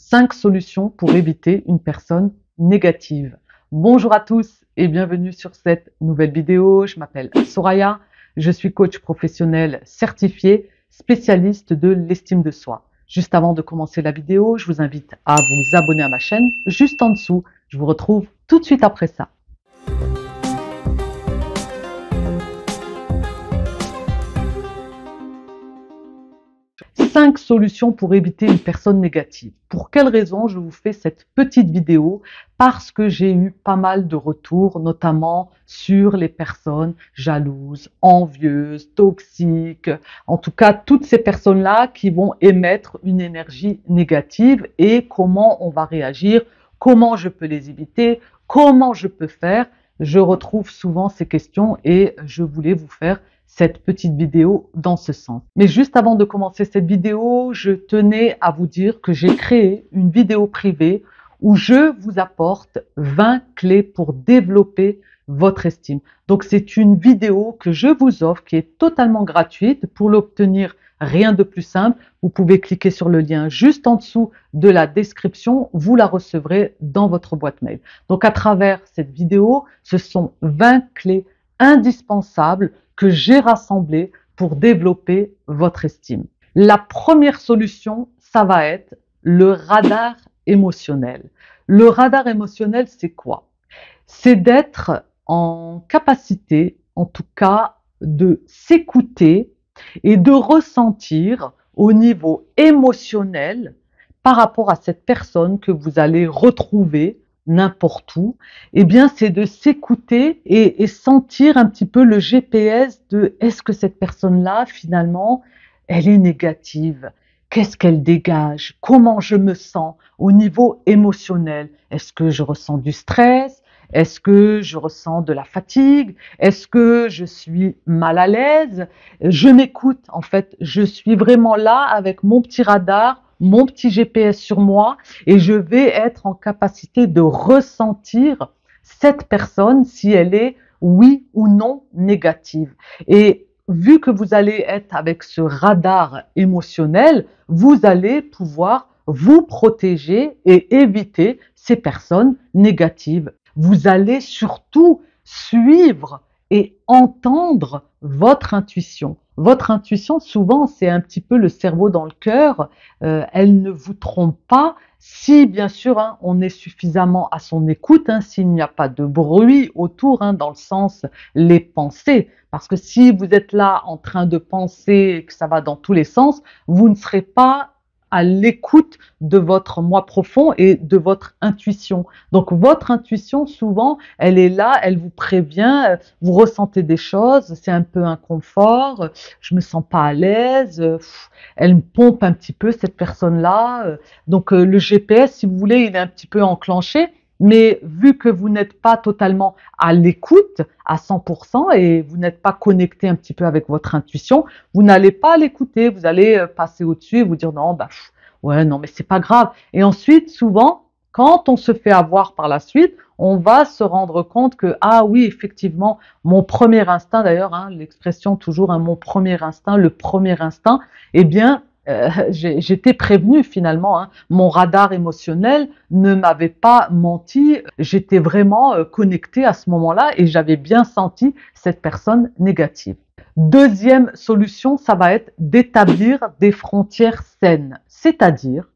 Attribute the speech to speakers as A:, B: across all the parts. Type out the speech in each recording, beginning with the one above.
A: 5 solutions pour éviter une personne négative. Bonjour à tous et bienvenue sur cette nouvelle vidéo. Je m'appelle Soraya, je suis coach professionnel certifié, spécialiste de l'estime de soi. Juste avant de commencer la vidéo, je vous invite à vous abonner à ma chaîne juste en dessous. Je vous retrouve tout de suite après ça. 5 solutions pour éviter une personne négative. Pour quelle raison je vous fais cette petite vidéo? Parce que j'ai eu pas mal de retours, notamment sur les personnes jalouses, envieuses, toxiques, en tout cas toutes ces personnes-là qui vont émettre une énergie négative et comment on va réagir, comment je peux les éviter, comment je peux faire. Je retrouve souvent ces questions et je voulais vous faire cette petite vidéo dans ce sens. Mais juste avant de commencer cette vidéo, je tenais à vous dire que j'ai créé une vidéo privée où je vous apporte 20 clés pour développer votre estime. Donc c'est une vidéo que je vous offre qui est totalement gratuite. Pour l'obtenir, rien de plus simple. Vous pouvez cliquer sur le lien juste en dessous de la description. Vous la recevrez dans votre boîte mail. Donc à travers cette vidéo, ce sont 20 clés indispensables que j'ai rassemblées pour développer votre estime. La première solution, ça va être le radar émotionnel. Le radar émotionnel, c'est quoi? C'est d'être en capacité, en tout cas, de s'écouter et de ressentir au niveau émotionnel par rapport à cette personne que vous allez retrouver n'importe où, eh bien c'est de s'écouter et sentir un petit peu le GPS de est-ce que cette personne-là finalement elle est négative, qu'est-ce qu'elle dégage, comment je me sens au niveau émotionnel, est-ce que je ressens du stress, est-ce que je ressens de la fatigue, est-ce que je suis mal à l'aise, je m'écoute en fait, je suis vraiment là avec mon petit radar, mon petit GPS sur moi et je vais être en capacité de ressentir cette personne si elle est oui ou non négative. Et vu que vous allez être avec ce radar émotionnel, vous allez pouvoir vous protéger et éviter ces personnes négatives. Vous allez surtout suivre et entendre votre intuition. Votre intuition, souvent, c'est un petit peu le cerveau dans le cœur. Elle ne vous trompe pas si, bien sûr, on est suffisamment à son écoute, s'il n'y a pas de bruit autour, dans le sens les pensées. Parce que si vous êtes là en train de penser et que ça va dans tous les sens, vous ne serez pas à l'écoute de votre moi profond et de votre intuition. Donc votre intuition, souvent, elle est là, elle vous prévient, vous ressentez des choses, c'est un peu inconfort, je me sens pas à l'aise, elle me pompe un petit peu cette personne-là. Donc le GPS, si vous voulez, il est un petit peu enclenché, mais vu que vous n'êtes pas totalement à l'écoute à 100% et vous n'êtes pas connecté un petit peu avec votre intuition, vous n'allez pas l'écouter, vous allez passer au-dessus et vous dire non, ouais, non, mais c'est pas grave. Et ensuite, souvent, quand on se fait avoir par la suite, on va se rendre compte que, ah oui, effectivement, mon premier instinct, d'ailleurs, l'expression toujours, mon premier instinct, le premier instinct, eh bien, j'étais prévenue finalement. Mon radar émotionnel ne m'avait pas menti. J'étais vraiment connectée à ce moment-là et j'avais bien senti cette personne négative. Deuxième solution, ça va être d'établir des frontières saines. C'est-à-dire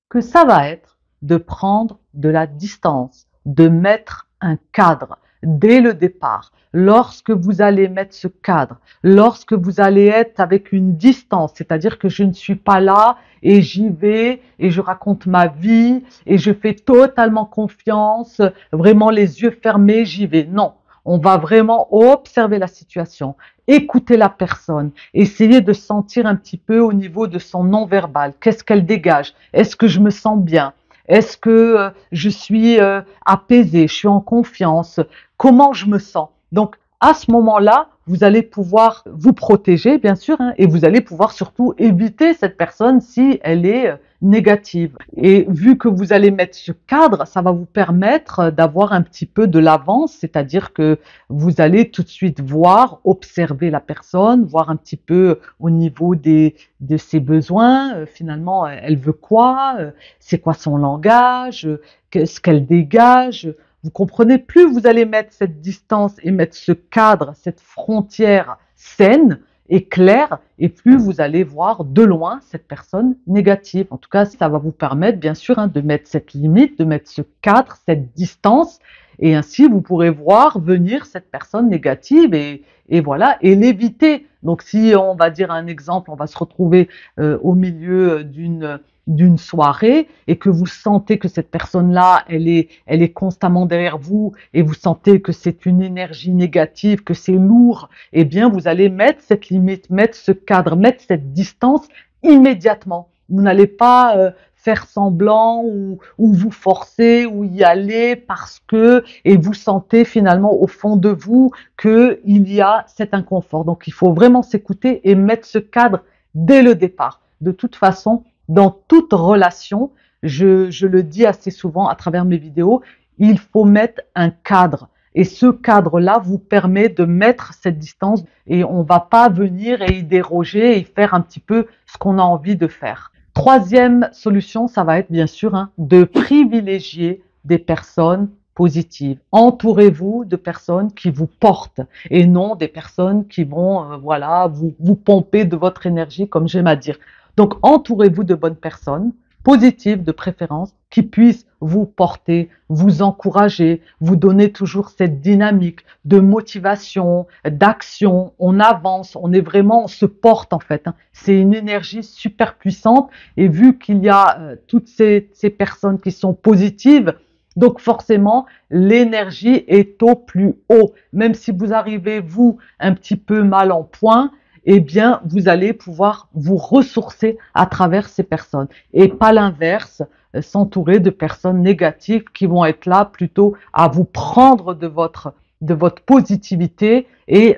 A: que ça va être de prendre de la distance, de mettre un cadre dès le départ. Lorsque vous allez mettre ce cadre, lorsque vous allez être avec une distance, c'est-à-dire que je ne suis pas là et j'y vais et je raconte ma vie et je fais totalement confiance, vraiment les yeux fermés, j'y vais. Non, on va vraiment observer la situation, écouter la personne, essayer de sentir un petit peu au niveau de son non-verbal, qu'est-ce qu'elle dégage, est-ce que je me sens bien? Est-ce que je suis apaisée, je suis en confiance? Comment je me sens? Donc, à ce moment-là, vous allez pouvoir vous protéger, bien sûr, et vous allez pouvoir surtout éviter cette personne si elle est négatives. Et vu que vous allez mettre ce cadre, ça va vous permettre d'avoir un petit peu de l'avance, c'est-à-dire que vous allez tout de suite voir, observer la personne, voir un petit peu au niveau de ses besoins, finalement, elle veut quoi, c'est quoi son langage, qu'est-ce qu'elle dégage. Vous comprenez, plus vous allez mettre cette distance et mettre ce cadre, cette frontière saine et claire, et plus vous allez voir de loin cette personne négative. En tout cas, ça va vous permettre, bien sûr, de mettre cette limite, de mettre ce cadre, cette distance, et ainsi vous pourrez voir venir cette personne négative et voilà, et l'éviter. Donc si on va dire un exemple, on va se retrouver au milieu d'une soirée et que vous sentez que cette personne-là, elle est constamment derrière vous et vous sentez que c'est une énergie négative, que c'est lourd, eh bien, vous allez mettre cette limite, mettre ce cadre, mettre cette distance immédiatement. Vous n'allez pas faire semblant ou vous forcer ou y aller parce que, et vous sentez finalement au fond de vous qu'il y a cet inconfort. Donc, il faut vraiment s'écouter et mettre ce cadre dès le départ. De toute façon, dans toute relation, je le dis assez souvent à travers mes vidéos, il faut mettre un cadre. Et ce cadre-là vous permet de mettre cette distance et on va pas venir et y déroger et faire un petit peu ce qu'on a envie de faire. Troisième solution, ça va être bien sûr de privilégier des personnes positives. Entourez-vous de personnes qui vous portent et non des personnes qui vont voilà, vous pomper de votre énergie comme j'aime à dire. Donc, entourez-vous de bonnes personnes, positives de préférence, qui puissent vous porter, vous encourager, vous donner toujours cette dynamique de motivation, d'action. On avance, on est vraiment, on se porte en fait. C'est une énergie super puissante et vu qu'il y a toutes ces personnes qui sont positives, donc forcément, l'énergie est au plus haut. Même si vous arrivez, vous, un petit peu mal en point, eh bien, vous allez pouvoir vous ressourcer à travers ces personnes. Et pas l'inverse, s'entourer de personnes négatives qui vont être là plutôt à vous prendre de votre positivité et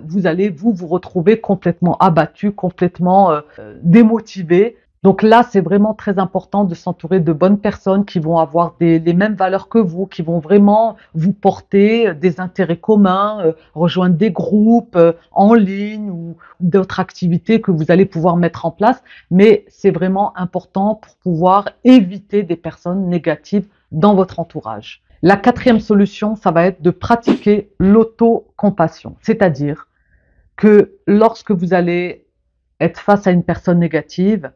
A: vous allez vous retrouver complètement abattu, complètement démotivé. Donc là, c'est vraiment très important de s'entourer de bonnes personnes qui vont avoir les mêmes valeurs que vous, qui vont vraiment vous porter des intérêts communs, rejoindre des groupes en ligne ou d'autres activités que vous allez pouvoir mettre en place. Mais c'est vraiment important pour pouvoir éviter des personnes négatives dans votre entourage. La quatrième solution, ça va être de pratiquer l'autocompassion. C'est-à-dire que lorsque vous allez être face à une personne négative,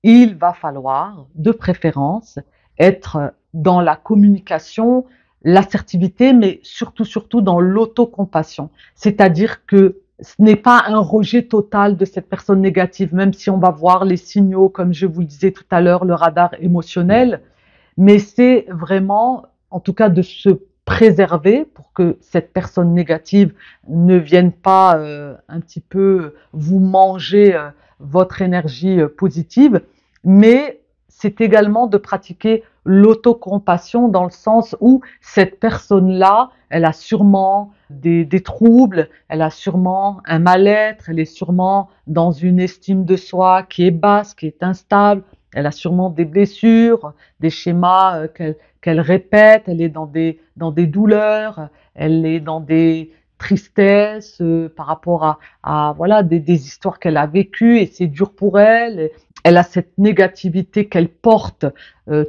A: il va falloir, de préférence, être dans la communication, l'assertivité, mais surtout dans l'autocompassion. C'est-à-dire que ce n'est pas un rejet total de cette personne négative, même si on va voir les signaux, comme je vous le disais tout à l'heure, le radar émotionnel, mais c'est vraiment, en tout cas, de se préserver pour que cette personne négative ne vienne pas un petit peu vous manger votre énergie positive, mais c'est également de pratiquer l'autocompassion dans le sens où cette personne-là, elle a sûrement des troubles, elle a sûrement un mal-être, elle est sûrement dans une estime de soi qui est basse, qui est instable, elle a sûrement des blessures, des schémas qu'elle répète, elle est dans des douleurs, elle est dans des tristesses par rapport à voilà des histoires qu'elle a vécues et c'est dur pour elle. Elle a cette négativité qu'elle porte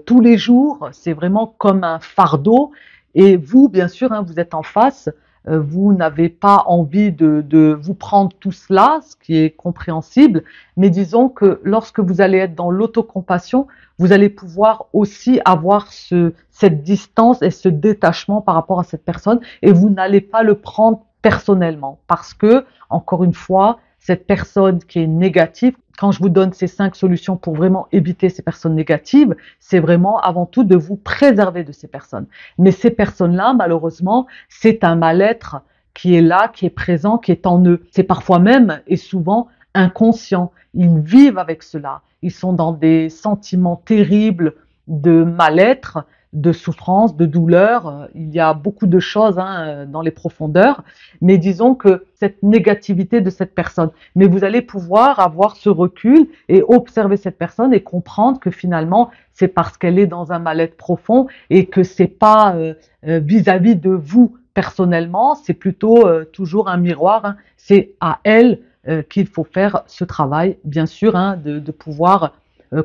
A: tous les jours. C'est vraiment comme un fardeau. Et vous, bien sûr, vous êtes en face. Vous n'avez pas envie de vous prendre tout cela, ce qui est compréhensible. Mais disons que lorsque vous allez être dans l'autocompassion, vous allez pouvoir aussi avoir cette distance et ce détachement par rapport à cette personne et vous n'allez pas le prendre personnellement parce que, encore une fois, cette personne qui est négative, quand je vous donne ces 5 solutions pour vraiment éviter ces personnes négatives, c'est vraiment avant tout de vous préserver de ces personnes. Mais ces personnes-là, malheureusement, c'est un mal-être qui est là, qui est présent, qui est en eux. C'est parfois même et souvent inconscient. Ils vivent avec cela. Ils sont dans des sentiments terribles de mal-être, de souffrance, de douleur. Il y a beaucoup de choses dans les profondeurs, mais disons que cette négativité de cette personne. Mais vous allez pouvoir avoir ce recul et observer cette personne et comprendre que finalement, c'est parce qu'elle est dans un mal-être profond et que c'est pas vis-à-vis de vous personnellement, c'est plutôt toujours un miroir. C'est à elle qu'il faut faire ce travail, bien sûr, de pouvoir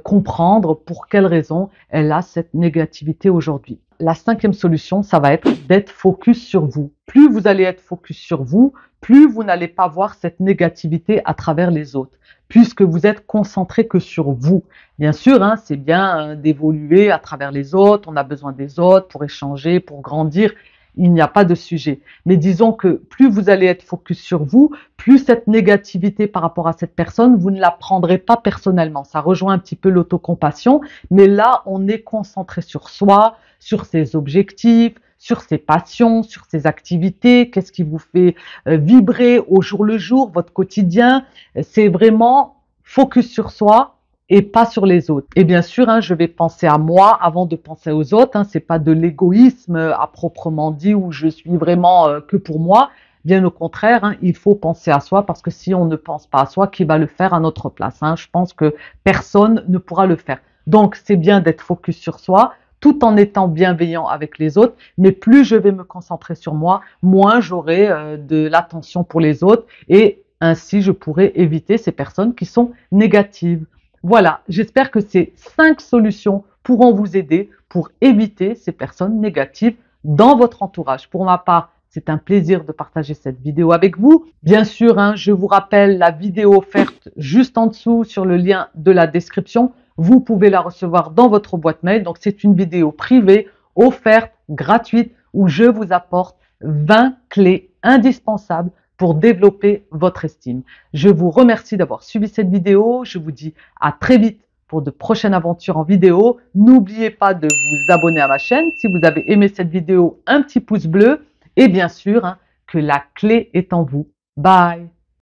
A: comprendre pour quelles raisons elle a cette négativité aujourd'hui. La cinquième solution, ça va être d'être focus sur vous. Plus vous allez être focus sur vous, plus vous n'allez pas voir cette négativité à travers les autres, puisque vous êtes concentré que sur vous. Bien sûr, c'est bien d'évoluer à travers les autres, on a besoin des autres pour échanger, pour grandir. Il n'y a pas de sujet. Mais disons que plus vous allez être focus sur vous, plus cette négativité par rapport à cette personne, vous ne la prendrez pas personnellement. Ça rejoint un petit peu l'autocompassion, mais là, on est concentré sur soi, sur ses objectifs, sur ses passions, sur ses activités, qu'est-ce qui vous fait vibrer au jour le jour, votre quotidien. C'est vraiment focus sur soi et pas sur les autres. Et bien sûr, je vais penser à moi avant de penser aux autres. C'est pas de l'égoïsme à proprement dit où je suis vraiment que pour moi. Bien au contraire, il faut penser à soi parce que si on ne pense pas à soi, qui va le faire à notre place? Je pense que personne ne pourra le faire. Donc, c'est bien d'être focus sur soi tout en étant bienveillant avec les autres. Mais plus je vais me concentrer sur moi, moins j'aurai de l'attention pour les autres et ainsi je pourrai éviter ces personnes qui sont négatives. Voilà, j'espère que ces 5 solutions pourront vous aider pour éviter ces personnes négatives dans votre entourage. Pour ma part, c'est un plaisir de partager cette vidéo avec vous. Bien sûr, je vous rappelle la vidéo offerte juste en dessous sur le lien de la description. Vous pouvez la recevoir dans votre boîte mail. Donc, c'est une vidéo privée, offerte, gratuite, où je vous apporte 20 clés indispensables pour développer votre estime. Je vous remercie d'avoir suivi cette vidéo. Je vous dis à très vite pour de prochaines aventures en vidéo. N'oubliez pas de vous abonner à ma chaîne. Si vous avez aimé cette vidéo, un petit pouce bleu. Et bien sûr, que la clé est en vous. Bye!